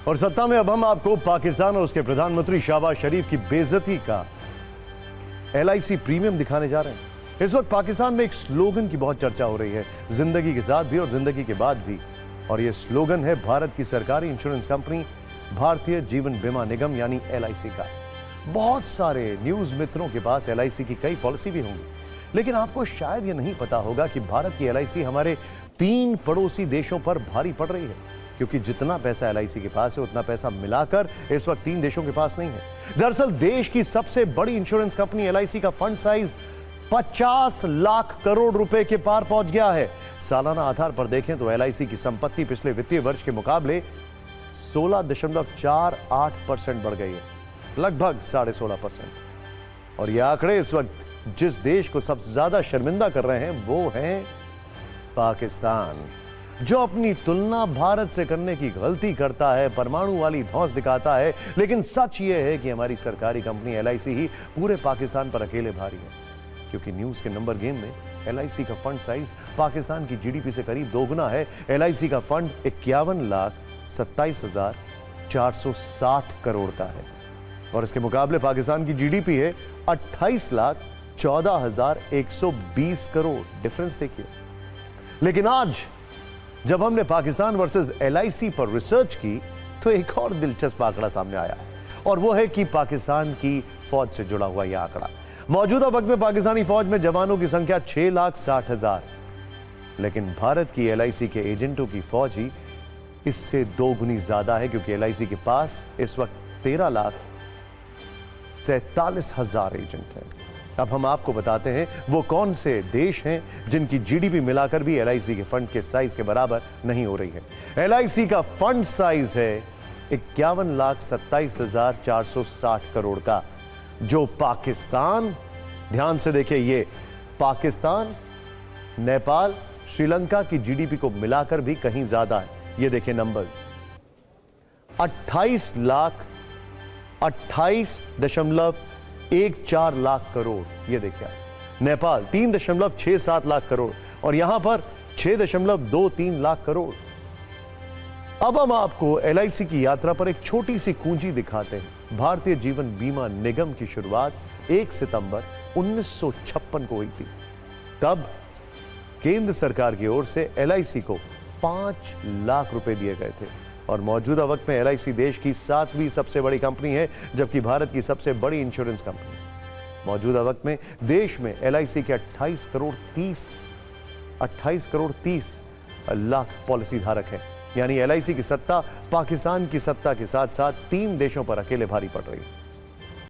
और सत्ता में अब हम आपको पाकिस्तान और उसके प्रधानमंत्री शहबाज शरीफ की बेइज्जती का LIC प्रीमियम दिखाने जा रहे हैं। इस वक्त पाकिस्तान में एक स्लोगन की बहुत चर्चा हो रही है, जिंदगी के साथ भी और जिंदगी के बाद भी। और यह स्लोगन है भारत की सरकारी इंश्योरेंस कंपनी भारतीय जीवन बीमा निगम यानी LIC का। बहुत सारे न्यूज मित्रों के पास LIC की कई पॉलिसी भी होंगी, लेकिन आपको शायद यह नहीं पता होगा कि भारत की LIC हमारे 3 पड़ोसी देशों पर भारी पड़ रही है, क्योंकि जितना पैसा LIC के पास है उतना पैसा मिलाकर इस वक्त 3 देशों के पास नहीं है। दरअसल देश की सबसे बड़ी इंश्योरेंस कंपनी LIC का फंड साइज 50 लाख करोड़ रुपए के पार पहुंच गया है। सालाना आधार पर देखें तो LIC की संपत्ति पिछले वित्तीय वर्ष के मुकाबले 16.48% बढ़ गई है, लगभग 16.5%। और यह आंकड़े इस वक्त जिस देश को सबसे ज्यादा शर्मिंदा कर रहे हैं वो है पाकिस्तान, जो अपनी तुलना भारत से करने की गलती करता है, परमाणु वाली धौंस दिखाता है। लेकिन सच यह है कि हमारी सरकारी कंपनी LIC ही पूरे पाकिस्तान पर अकेले भारी है, क्योंकि न्यूज के नंबर गेम में LIC का फंड साइज पाकिस्तान की GDP से करीब दोगुना है। LIC का फंड 51,27,460 करोड़ का है और इसके मुकाबले पाकिस्तान की GDP है 28,14,120 करोड़। डिफरेंस देखिए। लेकिन आज जब हमने पाकिस्तान वर्सेस LIC पर रिसर्च की तो एक और दिलचस्प आंकड़ा सामने आया और वो है कि पाकिस्तान की फौज से जुड़ा हुआ यह आंकड़ा। मौजूदा वक्त में पाकिस्तानी फौज में जवानों की संख्या 6,60,000, लेकिन भारत की LIC के एजेंटों की फौज ही इससे 2 गुनी ज्यादा है, क्योंकि LIC के पास इस वक्त 13,47,000 एजेंट हैं। अब हम आपको बताते हैं वो कौन से देश हैं जिनकी GDP मिलाकर भी LIC के फंड के साइज के बराबर नहीं हो रही है। LIC का फंड साइज है 51,27,460 करोड़ का, जो पाकिस्तान, ध्यान से देखिए, ये पाकिस्तान, नेपाल, श्रीलंका की GDP को मिलाकर भी कहीं ज्यादा है। ये देखिए नंबर्स, 28.14 लाख करोड़, ये देखिए। नेपाल 3.67 लाख करोड़ और यहां पर 6.23 लाख करोड़। अब हम आपको LIC की यात्रा पर एक छोटी सी कुंजी दिखाते हैं। भारतीय जीवन बीमा निगम की शुरुआत 1 सितंबर 1956 को हुई थी। तब केंद्र सरकार की ओर से LIC को 5 लाख रुपए दिए गए थे और मौजूदा वक्त में LIC देश की 7वीं सबसे बड़ी कंपनी है, जबकि भारत की सबसे बड़ी इंश्योरेंस कंपनी। मौजूदा वक्त में देश में LIC के 28 करोड़ 30 लाख पॉलिसी धारक हैं। यानी LIC की सत्ता पाकिस्तान की सत्ता के साथ साथ 3 देशों पर अकेले भारी पड़ रही है।